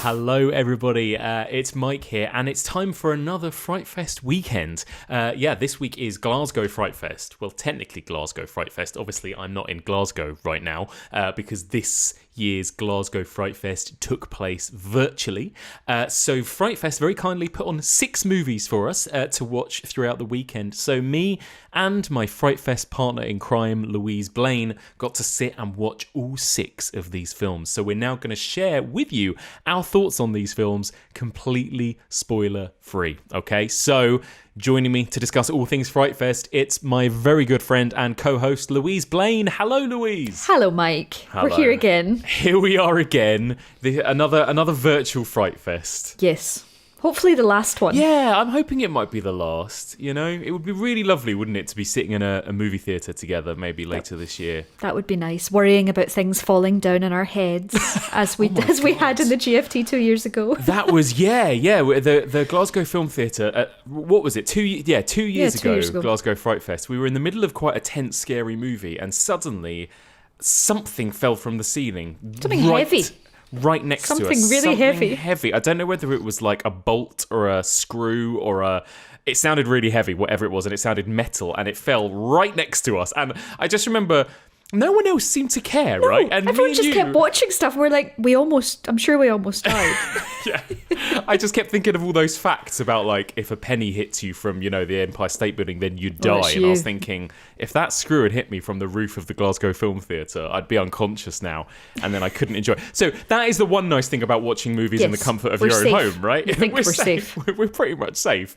Hello, everybody. It's Mike here, and it's time for another Frightfest weekend. This week is Glasgow Frightfest. Well, technically Glasgow Frightfest. Obviously, I'm not in Glasgow right now because this year's Glasgow Frightfest took place virtually. So Frightfest very kindly put on 6 movies for us to watch throughout the weekend. So me and my Frightfest partner in crime, Louise Blaine, got to sit and watch all 6 of these films. So we're now going to share with you our thoughts on these films completely spoiler free. Okay, so joining me to discuss all things Frightfest, it's my very good friend and co-host Louise Blaine. Hello, Louise. Hello, Mike. Hello. We're here again. Here we are again. Another virtual Frightfest. Yes. Hopefully the last one. Yeah, I'm hoping it might be the last. You know, it would be really lovely, wouldn't it, to be sitting in a movie theatre together maybe later this year. That would be nice. Worrying about things falling down on our heads as we had in the GFT 2 years ago. That was the Glasgow Film Theatre. What was it? 2 years ago. Glasgow Frightfest. We were in the middle of quite a tense, scary movie, and suddenly something fell from the ceiling. Something heavy. Right next to us. Something really heavy. I don't know whether it was like a bolt or a screw or it sounded really heavy, whatever it was, and it sounded metal, and it fell right next to us. And I just remember no one else seemed to care, right? And everyone just kept watching stuff. We're like, I'm sure we almost died. Yeah. I just kept thinking of all those facts about, like, if a penny hits you from, the Empire State Building, then you'd die. And I was thinking, if that screw had hit me from the roof of the Glasgow Film Theatre, I'd be unconscious now, and then I couldn't enjoy it. So that is the one nice thing about watching movies in the comfort of your own home, right? I think we're safe. We're pretty much safe.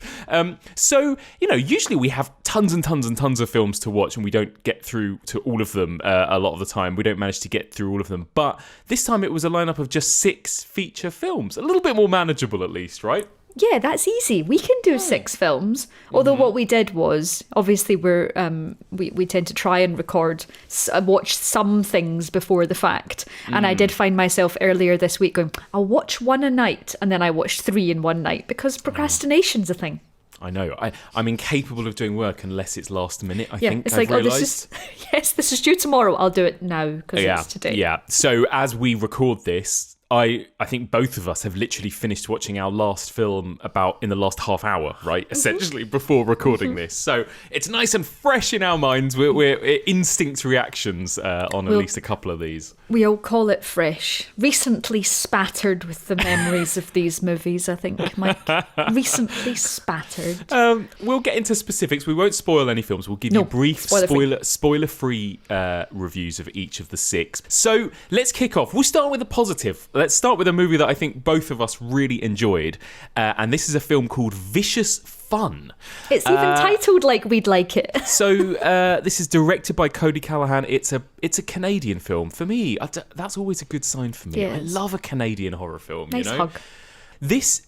So, usually we have tons and tons and tons of films to watch, and we don't get through to all of them a lot of the time. We don't manage to get through all of them. But this time it was a lineup of just 6 feature films. A little bit more manageable, at least, right? Yeah, that's easy. We can do 6 films. Although what we did was, obviously, we tend to try and watch some things before the fact. And I did find myself earlier this week going, I'll watch 1 a night, and then I watched 3 in one night, because procrastination's a thing. I know. I'm incapable of doing work unless it's last minute, I think. It's I've like, realised. this is due tomorrow. I'll do it now because it's today. Yeah. So as we record this, I think both of us have literally finished watching our last film about in the last half hour, right? Essentially before recording this. So it's nice and fresh in our minds. We're instinct reactions on at least a couple of these. We'll call it fresh. Recently spattered with the memories of these movies, I think, Mike. Recently spattered. We'll get into specifics. We won't spoil any films. We'll give you brief spoiler-free reviews of each of the 6. So let's kick off. We'll start with a positive. Let's start with a movie that I think both of us really enjoyed. And this is a film called Vicious Fun. It's even titled like we'd like it. So this is directed by Cody Callahan. It's a Canadian film. For me, that's always a good sign for me. Yes. I love a Canadian horror film. Nice hug. This...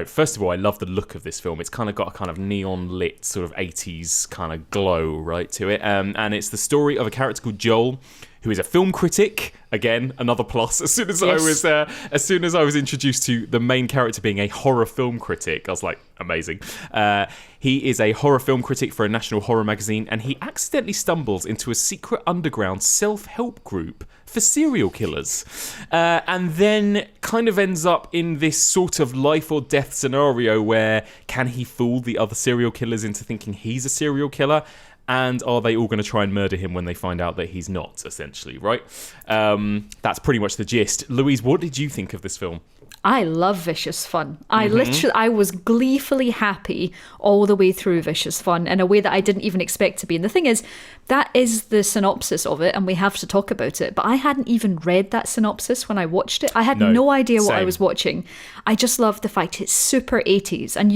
first of all, I love the look of this film. It's kind of got a kind of neon lit sort of 80s kind of glow right to it. And it's the story of a character called Joel, who is a film critic. Again, another plus. As soon as I was introduced to the main character being a horror film critic, I was like, amazing. He is a horror film critic for a national horror magazine, and he accidentally stumbles into a secret underground self-help group for serial killers, and then kind of ends up in this sort of life or death scenario where can he fool the other serial killers into thinking he's a serial killer? And are they all going to try and murder him when they find out that he's not, essentially, right? That's pretty much the gist. Louise, what did you think of this film? I love Vicious Fun. I was gleefully happy all the way through Vicious Fun in a way that I didn't even expect to be. And the thing is, that is the synopsis of it, and we have to talk about it. But I hadn't even read that synopsis when I watched it. I had no idea what I was watching. I just love the fact it's super 80s. And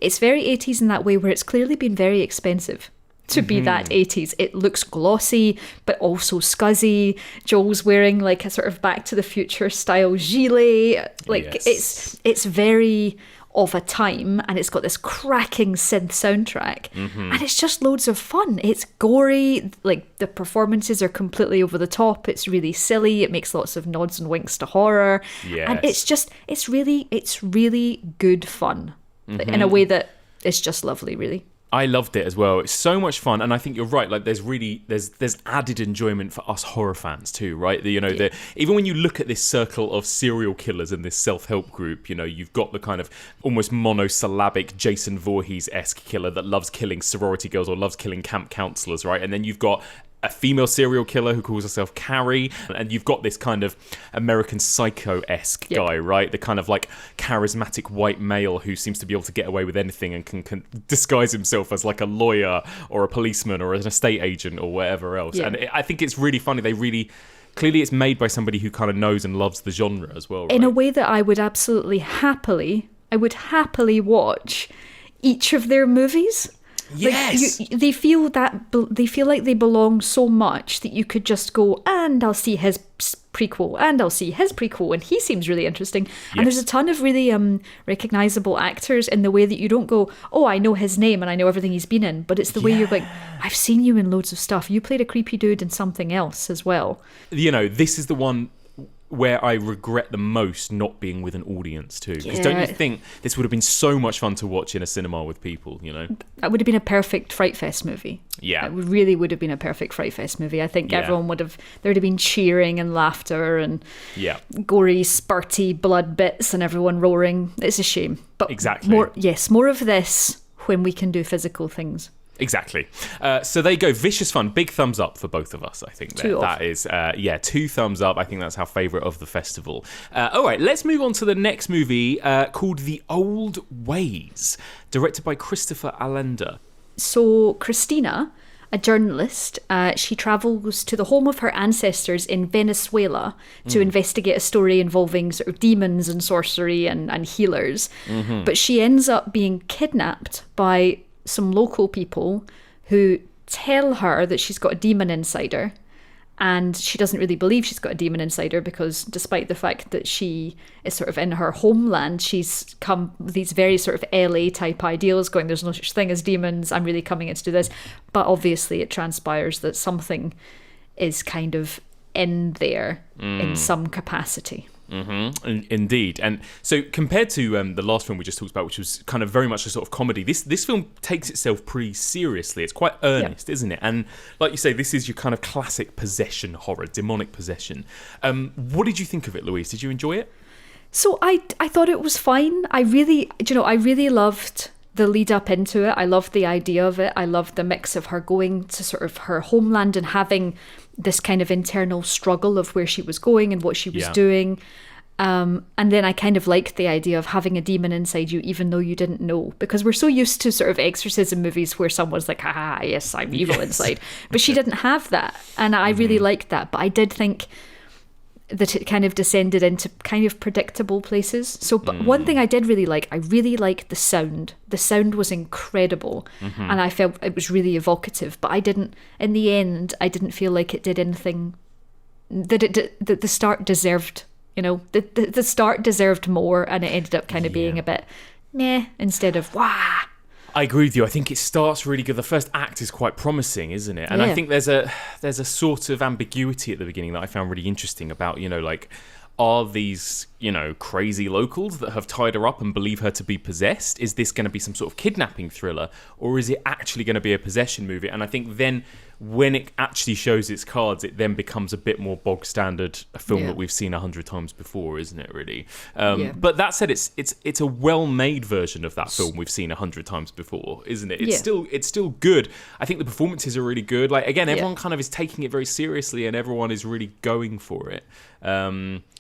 it's very 80s in that way where it's clearly been very expensive to be that 80s. It looks glossy, but also scuzzy. Joel's wearing like a sort of Back to the Future style gilet. It's very of a time, and it's got this cracking synth soundtrack, and it's just loads of fun. It's gory, like the performances are completely over the top. It's really silly. It makes lots of nods and winks to horror, and it's really good fun in a way that it's just lovely, really. I loved it as well. It's so much fun, and I think you're right. Like, there's added enjoyment for us horror fans too, right? Even when you look at this circle of serial killers and this self-help group, you've got the kind of almost monosyllabic Jason Voorhees-esque killer that loves killing sorority girls or loves killing camp counselors, right? And then you've got a female serial killer who calls herself Carrie, and you've got this kind of American Psycho-esque guy, right? The kind of like charismatic white male who seems to be able to get away with anything and can disguise himself as like a lawyer or a policeman or an estate agent or whatever else. Yeah. And I think it's really funny. Clearly it's made by somebody who kind of knows and loves the genre as well, right? In a way that I would happily watch each of their movies. Yes, they feel like they belong so much that you could just go, and I'll see his prequel, and I'll see his prequel, and he seems really interesting. Yes. And there's a ton of really recognizable actors in the way that you don't go, oh, I know his name and I know everything he's been in, but it's the way you're like, I've seen you in loads of stuff. You played a creepy dude in something else as well. This is the one where I regret the most not being with an audience too. Because don't you think this would have been so much fun to watch in a cinema with people, That would have been a perfect Frightfest movie. Yeah. It really would have been a perfect Frightfest movie. I think everyone there would have been cheering and laughter and gory, spurty blood bits and everyone roaring. It's a shame. But exactly. More of this when we can do physical things. Exactly. So there you go. Vicious fun. Big thumbs up for both of us, I think. That is, 2 thumbs up. I think that's our favourite of the festival. All right, let's move on to the next movie called The Old Ways, directed by Christopher Allender. So Christina, a journalist, she travels to the home of her ancestors in Venezuela to investigate a story involving sort of demons and sorcery and healers. Mm-hmm. But she ends up being kidnapped by some local people who tell her that she's got a demon inside her, and she doesn't really believe she's got a demon inside her because despite the fact that she is sort of in her homeland, she's come with these very sort of LA type ideals going, there's no such thing as demons, I'm really coming in to do this. But obviously it transpires that something is kind of in there in some capacity. Mm-hmm. Indeed. And so compared to the last film we just talked about, which was kind of very much a sort of comedy, this film takes itself pretty seriously. It's quite earnest, isn't it? And like you say, this is your kind of classic possession horror, demonic possession. What did you think of it, Louise? Did you enjoy it? So I thought it was fine. I really loved the lead up into it. I loved the idea of it. I loved the mix of her going to sort of her homeland and having this kind of internal struggle of where she was going and what she was doing. And then I kind of liked the idea of having a demon inside you, even though you didn't know, because we're so used to sort of exorcism movies where someone's like, ah, yes, I'm evil inside. But she didn't have that. And I really liked that. But I did think that it kind of descended into kind of predictable places. So, but one thing I did really like, I really liked the sound. The sound was incredible, and I felt it was really evocative. But in the end, I didn't feel like it did anything that the start deserved. The start deserved more, and it ended up kind of being a bit meh instead of wah. I agree with you. I think it starts really good. The first act is quite promising, isn't it? And I think there's a sort of ambiguity at the beginning that I found really interesting about, are these, crazy locals that have tied her up and believe her to be possessed? Is this going to be some sort of kidnapping thriller, or is it actually going to be a possession movie? And I think then when it actually shows its cards, it then becomes a bit more bog standard, a film that we've seen 100 times before, isn't it, really? But that said, it's a well-made version of that film we've seen 100 times before, isn't it? It's still good. I think the performances are really good. Like, again, everyone kind of is taking it very seriously and everyone is really going for it.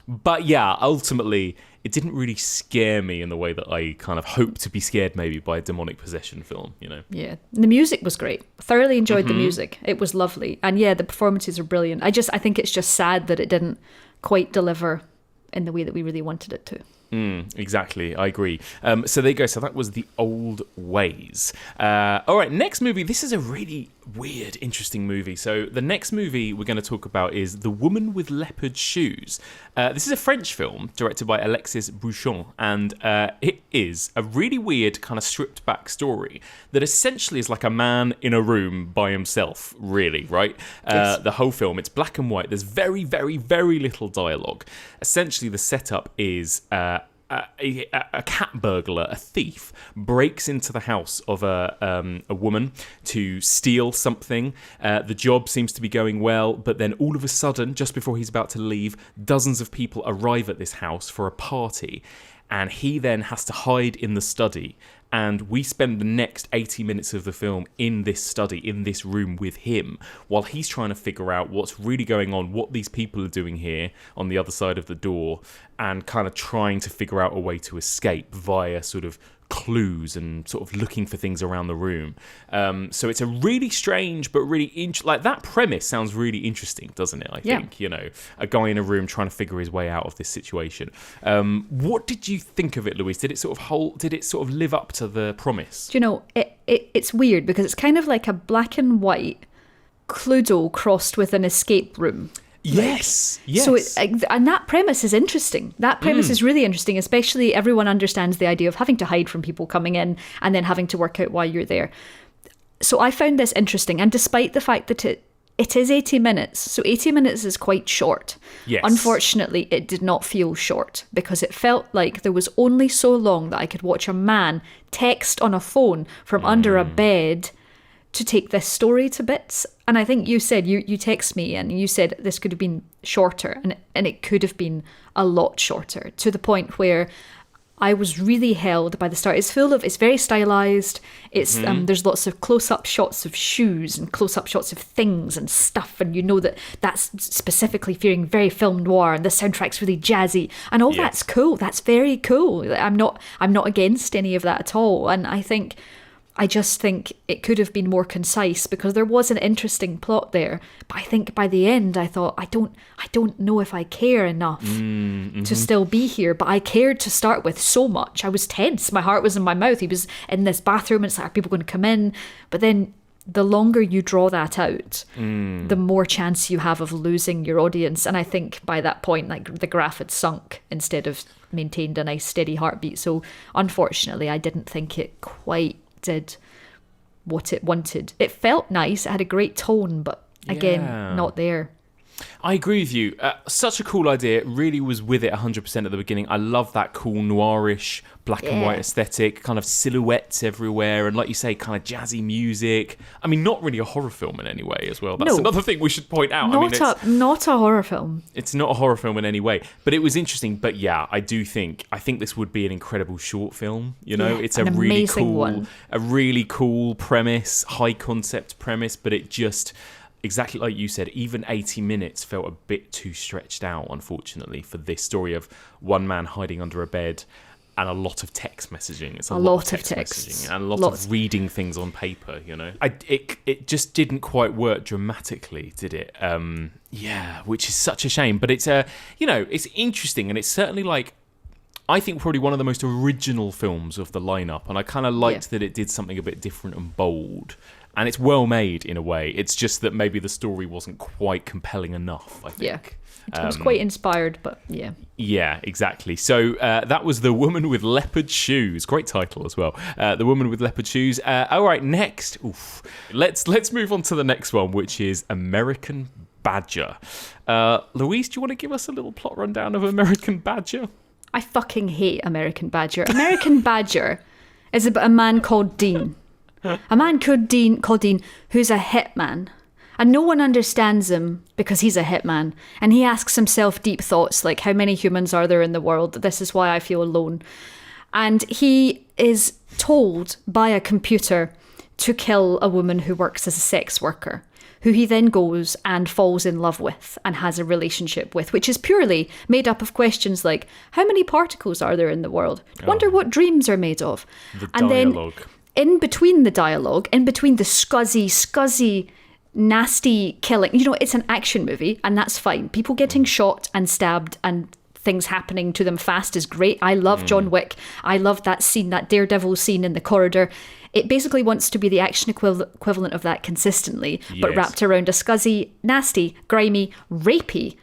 But yeah, ultimately, it didn't really scare me in the way that I kind of hope to be scared maybe by a demonic possession film, Yeah, the music was great. Thoroughly enjoyed the music. It was lovely. And yeah, the performances are brilliant. I think it's just sad that it didn't quite deliver in the way that we really wanted it to. Exactly, I agree. So there you go. So that was The Old Ways. All right, next movie. This is a really weird, interesting movie. So the next movie we're going to talk about is The Woman with Leopard Shoes. This is a French film directed by Alexis Bouchon, and it is a really weird kind of stripped back story that essentially is like a man in a room by himself, really, right? Yes. The whole film, it's black and white. There's very, very, very little dialogue. Essentially, the setup is a cat burglar, a thief, breaks into the house of a woman to steal something. The job seems to be going well, but then all of a sudden, just before he's about to leave, dozens of people arrive at this house for a party, and he then has to hide in the study. And we spend the next 80 minutes of the film in this study, in this room with him, while he's trying to figure out what's really going on, what these people are doing here on the other side of the door, and kind of trying to figure out a way to escape via sort of clues and sort of looking for things around the room. So it's a really strange but really like that premise sounds really interesting, doesn't it? I think, you know, a guy in a room trying to figure his way out of this situation. What did you think of it, Louise? Did it sort of live up to the promise? Do you know, it's weird because it's kind of like a black and white Cluedo crossed with an escape room. Yes. So, and that premise is interesting. That premise is really interesting, especially everyone understands the idea of having to hide from people coming in and then having to work out why you're there. So I found this interesting, and despite the fact that it is 80 minutes, so 80 minutes is quite short. Yes. Unfortunately, it did not feel short because it felt like there was only so long that I could watch a man text on a phone from under a bed to take this story to bits. And I think you said, you text me and you said this could have been shorter, and it could have been a lot shorter, to the point where I was really held by the start. It's very stylized. It's there's lots of close-up shots of shoes and close-up shots of things and stuff, and you know that's specifically feeling very film noir, and the soundtrack's really jazzy, and all that's cool. That's very cool. I'm not against any of that at all, and I just think it could have been more concise because there was an interesting plot there. But I think by the end, I thought, I don't know if I care enough to still be here. But I cared to start with so much. I was tense. My heart was in my mouth. He was in this bathroom, and it's like, are people going to come in? But then the longer you draw that out, the more chance you have of losing your audience. And I think by that point, like, the graph had sunk instead of maintained a nice steady heartbeat. So unfortunately, I didn't think it quite did what it wanted. It felt nice, it had a great tone, but again, not there. I agree with you. Such a cool idea. It really was with it 100% at the beginning. I love that cool noirish black and white aesthetic, kind of silhouettes everywhere, and like you say, kind of jazzy music. I mean, not really a horror film in any way as well. That's another thing we should point out. Not a horror film. It's not a horror film in any way, but it was interesting. But yeah, I think this would be an incredible short film. You know, it's a really cool premise, high concept premise, but it just, exactly like you said, even 80 minutes felt a bit too stretched out, unfortunately, for this story of one man hiding under a bed and a lot of text messaging. It's a lot of text messaging and a lot of reading things on paper, you know. It just didn't quite work dramatically, did it? Which is such a shame. But it's it's interesting, and it's certainly, like, I think probably one of the most original films of the lineup, and I kind of liked that it did something a bit different and bold. And it's well made in a way. It's just that maybe the story wasn't quite compelling enough, I think. Yeah. It was quite inspired, but yeah. Yeah, exactly. So that was The Woman with Leopard Shoes. Great title as well. The Woman with Leopard Shoes. All right, next. Let's move on to the next one, which is American Badger. Louise, do you want to give us a little plot rundown of American Badger? I fucking hate American Badger. American Badger is about a man called Dean. A man called Dean who's a hitman, and no one understands him because he's a hitman, and he asks himself deep thoughts like, how many humans are there in the world? This is why I feel alone. And he is told by a computer to kill a woman who works as a sex worker, who he then goes and falls in love with and has a relationship with, which is purely made up of questions like, how many particles are there in the world? Wonder what dreams are made of. The dialogue. Then, in between the dialogue, in between the scuzzy, nasty killing, it's an action movie, and that's fine. People getting shot and stabbed and things happening to them fast is great. I love John Wick. I love that scene, that Daredevil scene in the corridor. It basically wants to be the action equivalent of that consistently, but wrapped around a scuzzy, nasty, grimy, rapey,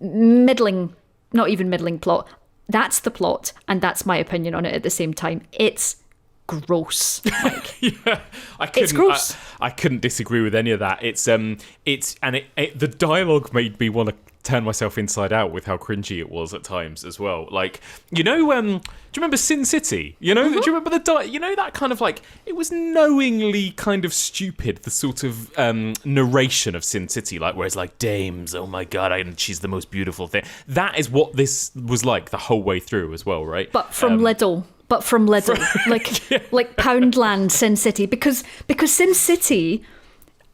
middling, not even middling plot. That's the plot, and that's my opinion on it at the same time. It's gross. It's gross. I couldn't disagree with any of that. The dialogue made me want to turn myself inside out with how cringy it was at times as well. Like, do you remember Sin City? Do you remember that kind of like, it was knowingly kind of stupid, the sort of narration of Sin City, like where it's like, dames, oh my god, she's the most beautiful thing. That is what this was like the whole way through as well, right? But from Lidl. Like Poundland, Sin City, because Sin City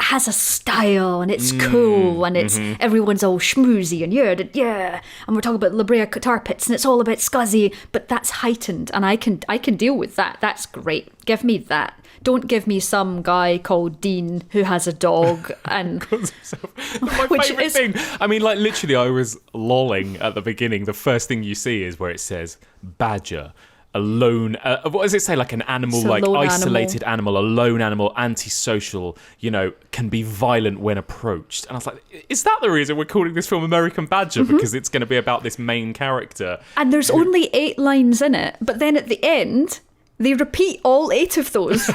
has a style and it's cool and it's everyone's all schmoozy and and we're talking about La Brea tar pits and it's all a bit scuzzy, but that's heightened and I can deal with that. That's great. Give me that. Don't give me some guy called Dean who has a dog and my favourite thing. I mean, like literally, I was lolling at the beginning. The first thing you see is where it says badger. A lone, what does it say? Like an animal, like isolated animal, a lone animal, antisocial, can be violent when approached. And I was like, is that the reason we're calling this film American Badger? Because it's going to be about this main character. And there's only 8 lines in it. But then at the end, they repeat all 8 of those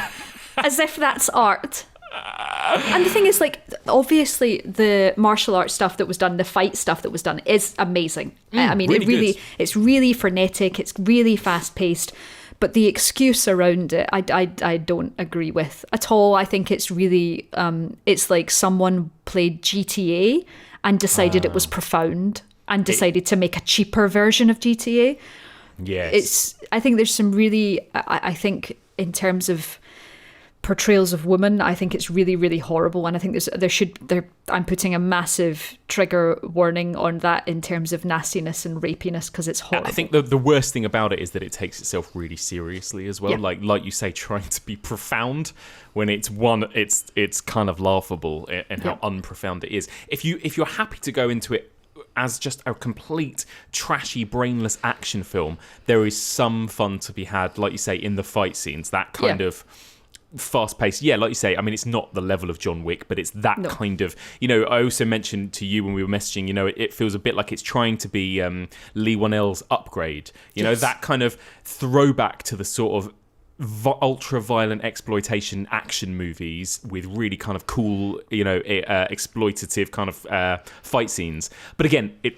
as if that's art. And the thing is, like, obviously the martial arts stuff that was done, the fight stuff that was done is amazing. I mean, it's really frenetic, it's really fast paced, but the excuse around it, I don't agree with at all. I think it's really, it's like someone played GTA and decided it was profound and decided to make a cheaper version of GTA. Yes. I think there's some really, I think in terms of portrayals of women, I think it's really, really horrible, and I think I'm putting a massive trigger warning on that in terms of nastiness and rapiness, because it's horrible. I think the worst thing about it is that it takes itself really seriously as well. Yeah. Like you say, trying to be profound when it's kind of laughable and how unprofound it is. If you're happy to go into it as just a complete trashy, brainless action film, there is some fun to be had, like you say, in the fight scenes. That kind of fast-paced, like you say, I mean, it's not the level of John Wick, but it's that kind of, I also mentioned to you when we were messaging, it feels a bit like it's trying to be Lee Whannell's Upgrade, that kind of throwback to the sort of ultra-violent exploitation action movies with really kind of cool, exploitative kind of fight scenes. But again, it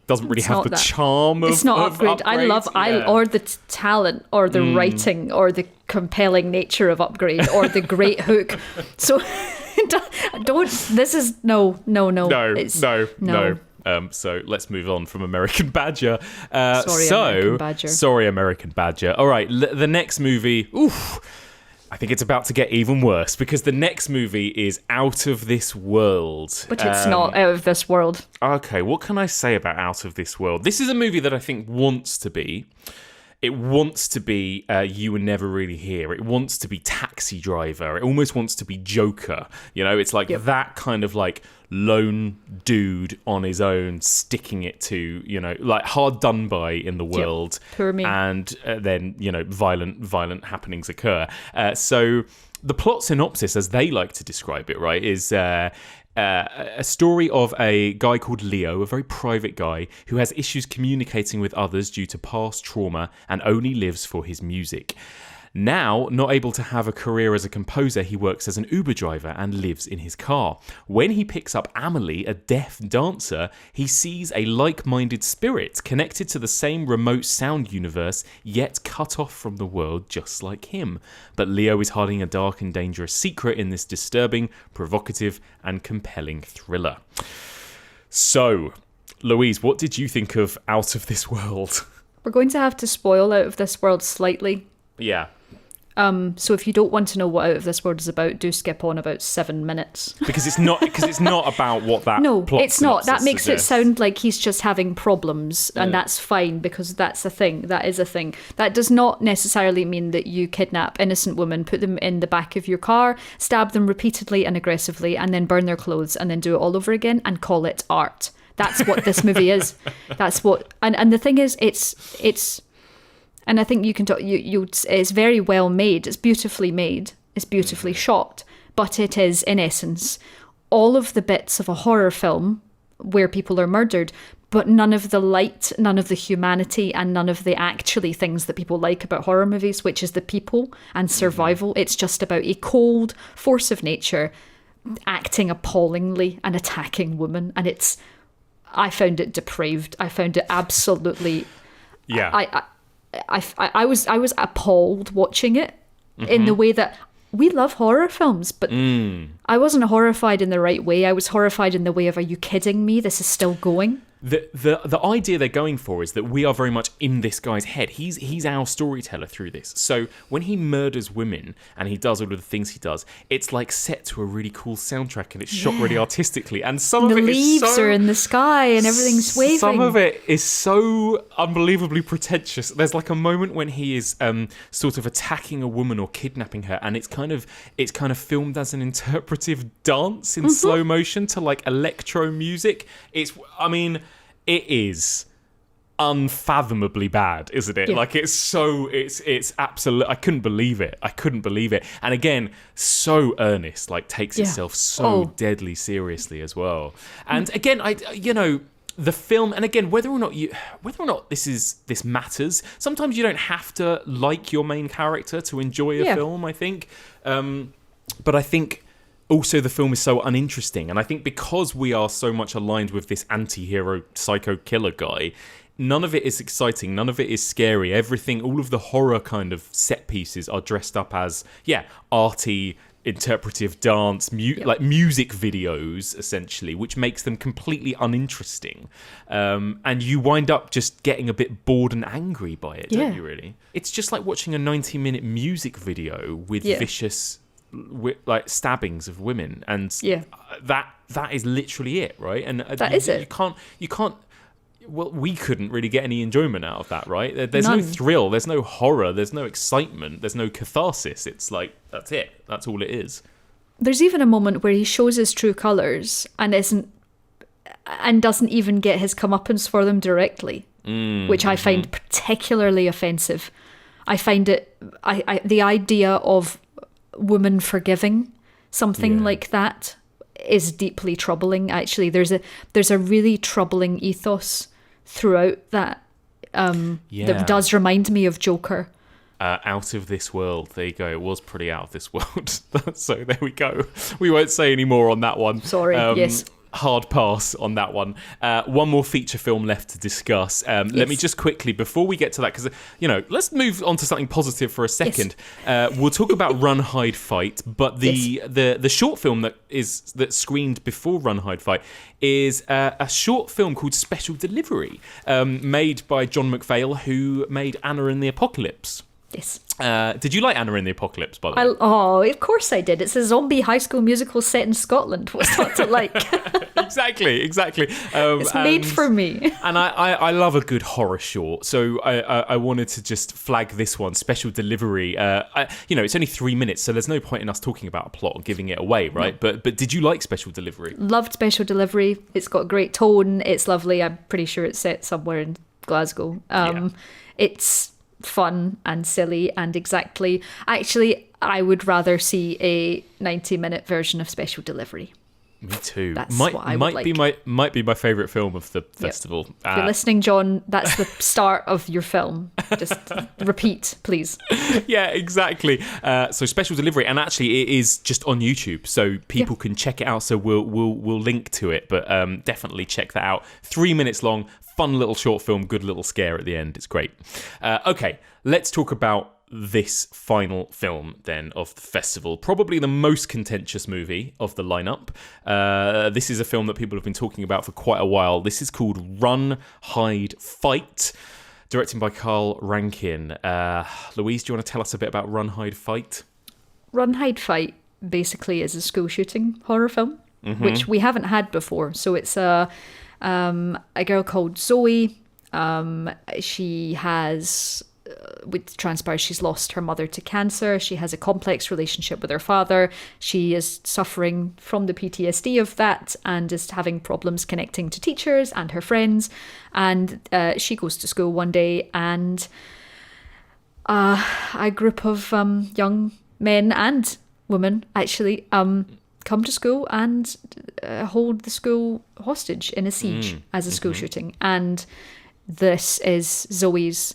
doesn't really have the charm of... It's not Upgrade. Or the talent, or the writing, or the compelling nature of Upgrade, or the great hook. So, No. So let's move on from American Badger. Sorry, American Badger. All right, the next movie... Oof, I think it's about to get even worse, because the next movie is Out of This World. But it's not Out of This World. Okay, what can I say about Out of This World? This is a movie that I think wants to be... It wants to be You Were Never Really Here. It wants to be Taxi Driver. It almost wants to be Joker. It's like that kind of like lone dude on his own, sticking it to, like hard done by in the world. Poor me. And then, violent happenings occur. So the plot synopsis, as they like to describe it, right, is... a story of a guy called Leo, a very private guy, who has issues communicating with others due to past trauma and only lives for his music. Now, not able to have a career as a composer, he works as an Uber driver and lives in his car. When he picks up Amelie, a deaf dancer, he sees a like-minded spirit connected to the same remote sound universe, yet cut off from the world just like him. But Leo is hiding a dark and dangerous secret in this disturbing, provocative, and compelling thriller. So, Louise, what did you think of Out of This World? We're going to have to spoil Out of This World slightly. Yeah. So if you don't want to know what Out of This World is about, do skip on about 7 minutes. Because it's not about what that No, plot it's not. That makes suggests. it sound like he's just having problems, and that's fine, because that's a thing. That is a thing. That does not necessarily mean that you kidnap innocent women, put them in the back of your car, stab them repeatedly and aggressively, and then burn their clothes, and then do it all over again and call it art. That's what this movie is. That's what... And the thing is, it's and I think you can talk. It's very well made. It's beautifully made. It's beautifully shot. But it is, in essence, all of the bits of a horror film where people are murdered, but none of the light, none of the humanity, and none of the actually things that people like about horror movies, which is the people and survival. It's just about a cold force of nature acting appallingly and attacking women, and it's I found it depraved. I found it absolutely. Yeah. I was appalled watching it in the way that we love horror films, but I wasn't horrified in the right way. I was horrified in the way of, are you kidding me? This is still going. The idea they're going for is that we are very much in this guy's head. He's our storyteller through this. So when he murders women and he does all of the things he does, it's like set to a really cool soundtrack and it's shot really artistically. And some of The it is leaves are in the sky and everything's waving. Some of it is so unbelievably pretentious. There's like a moment when he is sort of attacking a woman or kidnapping her, and it's kind of filmed as an interpretive dance in slow motion to like electro music. It is unfathomably bad, isn't it? Yeah. Like it's absolute. I couldn't believe it. And again, so earnest, like takes itself so deadly seriously as well. And again, the film, and again, whether or not this matters. Sometimes you don't have to like your main character to enjoy a film, I think. But I think also the film is so uninteresting, and I think because we are so much aligned with this anti-hero psycho killer guy, none of it is exciting, none of it is scary. Everything, all of the horror kind of set pieces are dressed up as arty interpretive dance, like music videos essentially, which makes them completely uninteresting, and you wind up just getting a bit bored and angry by it, don't you really? It's just like watching a 90-minute music video with vicious like stabbings of women, and that is literally it, right? And you can't well, we couldn't really get any enjoyment out of that, right? There's no thrill, there's no horror, there's no excitement, there's no catharsis. It's like, that's it, that's all it is. There's even a moment where he shows his true colours and doesn't even get his comeuppance for them directly, which I find particularly offensive. I find it the idea of woman forgiving something like that is deeply troubling. Actually, there's a really troubling ethos throughout that that does remind me of Joker. Out of this world. There you go. It was pretty out of this world. So there we go. We won't say any more on that one. Sorry. Yes. Hard pass on that one. One more feature film left to discuss. Let me just quickly, before we get to that, because let's move on to something positive for a second. We'll talk about Run, Hide, Fight, but the short film that screened before Run, Hide, Fight is a short film called Special Delivery, made by John McPhail, who made Anna and the Apocalypse. Yes. Did you like Anna and the Apocalypse, by the way? Of course I did. It's a zombie high school musical set in Scotland. What's not to like? Exactly. It's made for me. And I love a good horror short, so I wanted to just flag this one, Special Delivery. It's only 3 minutes, so there's no point in us talking about a plot or giving it away, right? No. But did you like Special Delivery? Loved Special Delivery. It's got great tone. It's lovely. I'm pretty sure it's set somewhere in Glasgow. It's fun and silly and actually I would rather see a 90-minute version of Special Delivery. Me too. That's what I would like. Might be my favourite film of the festival. If you're listening, John, that's the start of your film. Just repeat, please. Yeah, exactly. So Special Delivery, and actually it is just on YouTube, so people can check it out. So we'll link to it, but definitely check that out. 3 minutes long. Fun little short film, good little scare at the end. It's great. Okay, let's talk about this final film then of the festival. Probably the most contentious movie of the lineup. This is a film that people have been talking about for quite a while. This is called Run, Hide, Fight, directed by Carl Rankin. Louise, do you want to tell us a bit about Run, Hide, Fight? Run, Hide, Fight basically is a school shooting horror film, which we haven't had before. So it's a girl called Zoe. She has, with transpires, she's lost her mother to cancer. She has a complex relationship with her father. She is suffering from the PTSD of that and is having problems connecting to teachers and her friends. And she goes to school one day, and a group of young men and women actually come to school and hold the school hostage in a siege as a school shooting. And this is Zoe's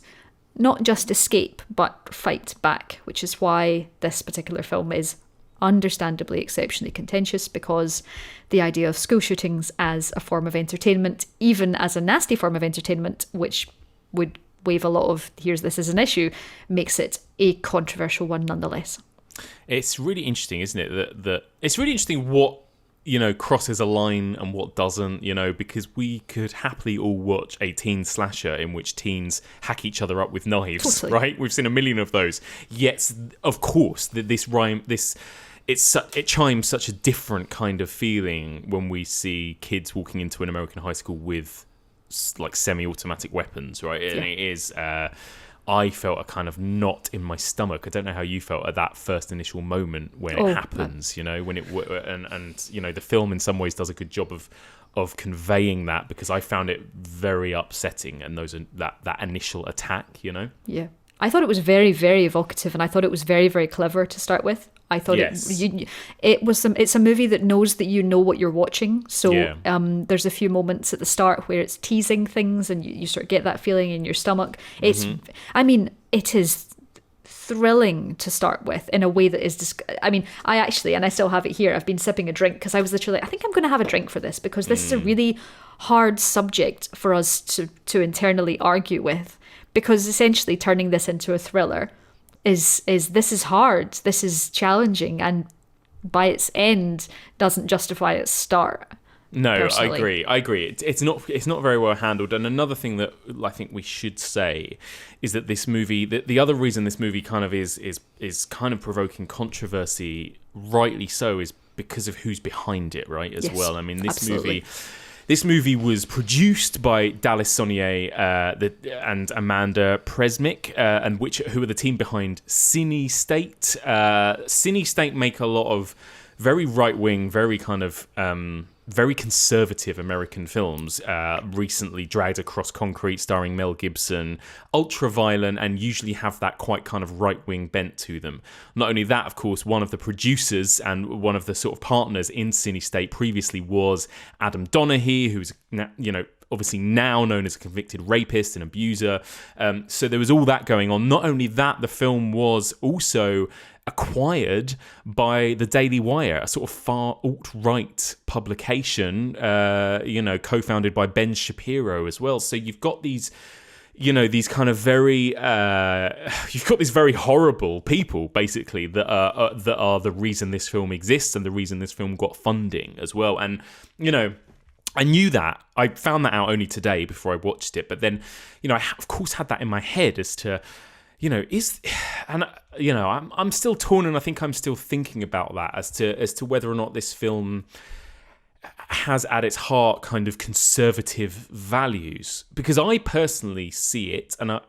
not just escape, but fight back, which is why this particular film is understandably exceptionally contentious, because the idea of school shootings as a form of entertainment, even as a nasty form of entertainment, which would wave a lot of here's this as an issue, makes it a controversial one nonetheless. It's really interesting, isn't it? That it's really interesting what, crosses a line and what doesn't, because we could happily all watch a teen slasher in which teens hack each other up with knives, Totally. right? We've seen a million of those. Yet, of course, it chimes such a different kind of feeling when we see kids walking into an American high school with like semi-automatic weapons, right? And it is... I felt a kind of knot in my stomach. I don't know how you felt at that first initial moment when it happens, when it and the film in some ways does a good job of conveying that, because I found it very upsetting, and that initial attack, Yeah. I thought it was very, very evocative, and I thought it was very, very clever to start with. I thought it's a movie that knows that you know what you're watching. So there's a few moments at the start where it's teasing things, and you sort of get that feeling in your stomach. It is thrilling to start with in a way that is I still have it here. I've been sipping a drink because I was literally, I think I'm going to have a drink for this, because this is a really hard subject for us to internally argue with, because essentially turning this into a thriller is hard, this is challenging, and by its end doesn't justify its start. No, personally. I agree. It's not very well handled. And another thing that I think we should say is that this movie, the other reason this movie kind of is kind of provoking controversy, rightly so, is because of who's behind it, right? As well. I mean, This movie was produced by Dallas Sonnier and Amanda Presmick, who are the team behind Cine State. Cine State make a lot of very right-wing, very kind of very conservative American films, recently Dragged Across Concrete, starring Mel Gibson, ultra-violent, and usually have that quite kind of right-wing bent to them. Not only that, of course, one of the producers and one of the sort of partners in Cine State previously was Adam Donaghy, who's, obviously now known as a convicted rapist and abuser. So there was all that going on. Not only that, the film was also acquired by the Daily Wire, a sort of far alt-right publication, co-founded by Ben Shapiro as well. So you've got these, these kind of very, you've got these very horrible people, basically, that are the reason this film exists and the reason this film got funding as well. And, I knew that. I found that out only today before I watched it. But then, I of course had that in my head as to, I'm still torn, and I think I'm still thinking about that as to whether or not this film has at its heart kind of conservative values. Because I personally see it, and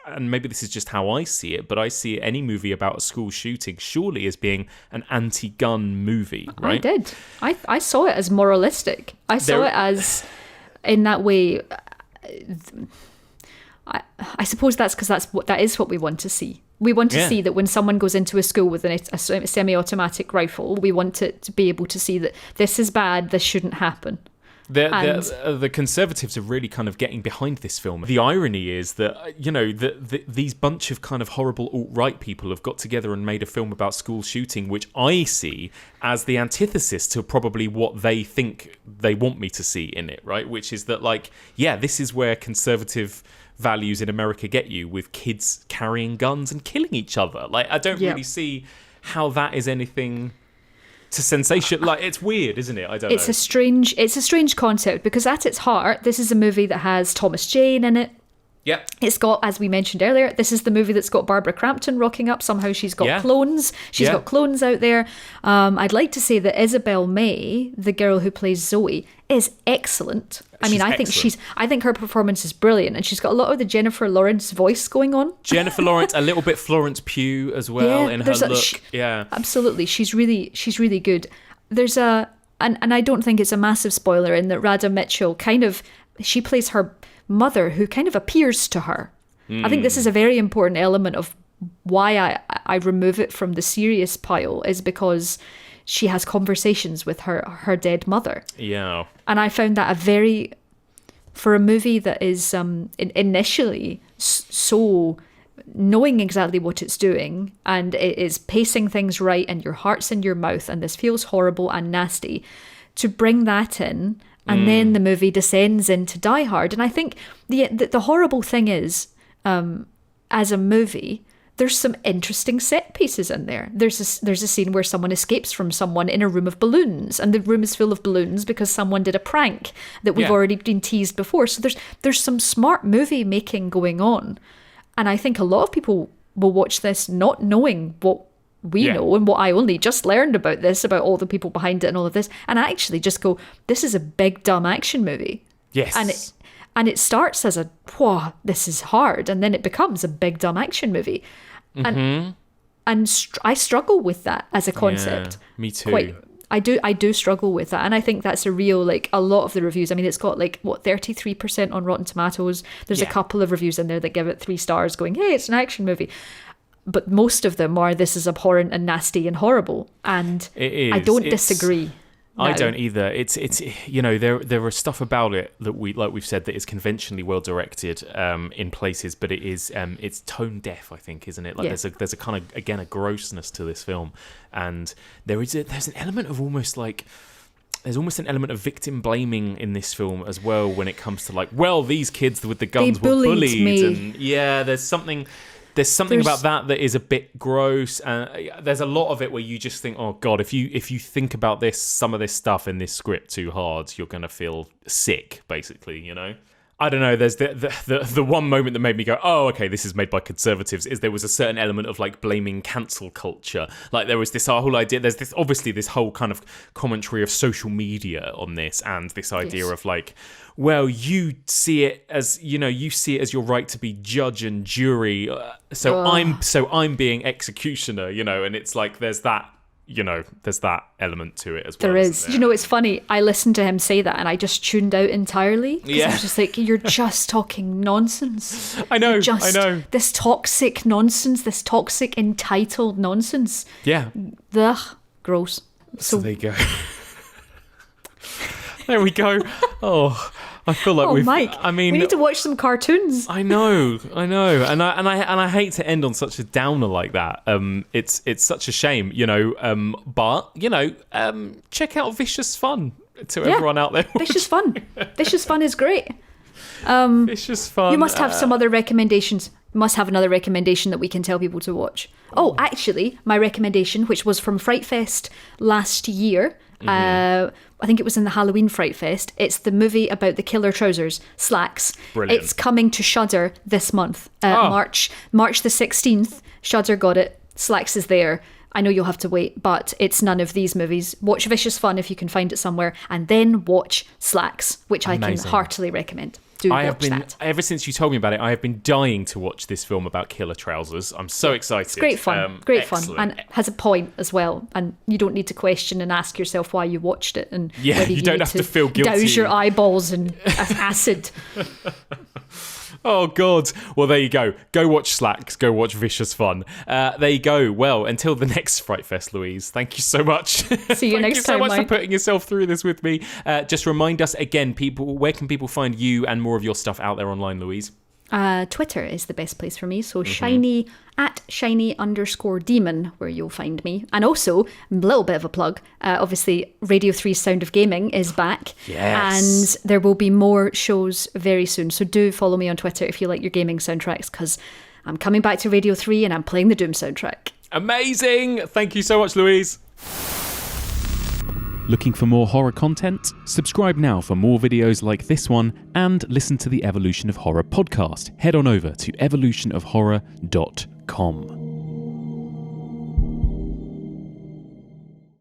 and maybe this is just how I see it, but I see any movie about a school shooting surely as being an anti-gun movie, right? I did. I saw it as moralistic. I saw it as, in that way, I suppose that's because that is what we want to see. We want to see that when someone goes into a school with a semi-automatic rifle, we want it to be able to see that this is bad, this shouldn't happen. The Conservatives are really kind of getting behind this film. The irony is that, these bunch of kind of horrible alt-right people have got together and made a film about school shooting, which I see as the antithesis to probably what they think they want me to see in it, right? Which is that, this is where conservative values in America get you, with kids carrying guns and killing each other. I don't really see how that is anything to sensation. It's weird, isn't it? I don't know. It's a strange concept, because at its heart, this is a movie that has Thomas Jane in it. Yeah. It's got, as we mentioned earlier, this is the movie that's got Barbara Crampton rocking up. Somehow she's got clones. She's got clones out there. I'd like to say that Isabel May, the girl who plays Zoe, is excellent. I think her performance is brilliant, and she's got a lot of the Jennifer Lawrence voice going on. Jennifer Lawrence, a little bit Florence Pugh as well in her look. Absolutely, she's really good. There's and I don't think it's a massive spoiler in that Radha Mitchell she plays her mother, who kind of appears to her. I think this is a very important element of why I remove it from the serious pile, is because she has conversations with her dead mother. Yeah. And I found that for a movie that is initially so knowing exactly what it's doing, and it is pacing things right, and your heart's in your mouth, and this feels horrible and nasty, to bring that in, and then the movie descends into Die Hard. And I think the horrible thing is, as a movie, there's some interesting set pieces in there. There's a scene where someone escapes from someone in a room of balloons, and the room is full of balloons because someone did a prank that we've already been teased before. So there's some smart movie making going on. And I think a lot of people will watch this not knowing what we know and what I only just learned about this, about all the people behind it and all of this, and I actually just go, this is a big, dumb action movie. Yes. And it starts as a, whoa, this is hard, and then it becomes a big, dumb action movie. And I struggle with that as a concept. Yeah, me too. I do struggle with that, and I think that's a real, like, a lot of the reviews. I mean, it's got 33% on Rotten Tomatoes. There's a couple of reviews in there that give it 3 stars, going, "Hey, it's an action movie," but most of them are, "This is abhorrent and nasty and horrible," and it is. I don't disagree. I don't either. It's there are stuff about it that we've said, that is conventionally well directed in places, but it's tone deaf, I think, isn't it? There's a kind of, again, a grossness to this film, and there's an element of almost an element of victim blaming in this film as well, when it comes to these kids with the guns were bullied me. And there's something about that is a bit gross, and there's a lot of it where you just think, oh god, if you think about some of this stuff in this script too hard, you're gonna feel sick, basically, you know. I don't know, there's the one moment that made me go, oh, okay, this is made by conservatives, is there was a certain element of blaming cancel culture. There was this whole idea, there's this whole kind of commentary of social media on this, and this idea of well, you see it as your right to be judge and jury, so I'm being executioner, and it's there's that. There's that element to it as well. There is. There? It's funny. I listened to him say that and I just tuned out entirely. Because I was just like, you're just talking nonsense. I know. I know. This toxic nonsense, this toxic entitled nonsense. Yeah. Ugh, gross. So there you go. There we go. Oh, I feel like Mike, we need to watch some cartoons. I know, and I hate to end on such a downer like that. It's such a shame, but check out Vicious Fun to everyone out there. Vicious Fun. Vicious Fun is great. Vicious Fun. You must have some other recommendations. You must have another recommendation that we can tell people to watch. Oh, actually, my recommendation, which was from Frightfest last year. I think it was in the Halloween Fright Fest. It's the movie about the killer trousers, Slacks. Brilliant. It's coming to Shudder this month, March the 16th. Shudder got it. Slacks is there. I know you'll have to wait, but it's none of these movies. Watch Vicious Fun if you can find it somewhere, and then watch Slacks, which I can heartily recommend. Watch that. Ever since you told me about it, I have been dying to watch this film about killer trousers. I'm so excited. It's great fun. And has a point as well. And you don't need to question and ask yourself why you watched it. And whether you don't have to feel guilty. Douse your eyeballs in acid. Oh, God. Well, there you go. Go watch Slacks. Go watch Vicious Fun. There you go. Well, until the next Fright Fest, Louise, thank you so much. See you next time, Thank you so much Mike. for putting yourself through this with me. Just remind us again, people, where can people find you and more of your stuff out there online, Louise? Twitter is the best place for me. So shiny @shiny_demon, where you'll find me. And also, a little bit of a plug, obviously Radio 3's Sound of Gaming is back. Yes. And there will be more shows very soon. So do follow me on Twitter if you like your gaming soundtracks, because I'm coming back to Radio 3 and I'm playing the Doom soundtrack. Amazing. Thank you so much, Louise. Looking for more horror content? Subscribe now for more videos like this one, and listen to the Evolution of Horror podcast. Head on over to evolutionofhorror.com.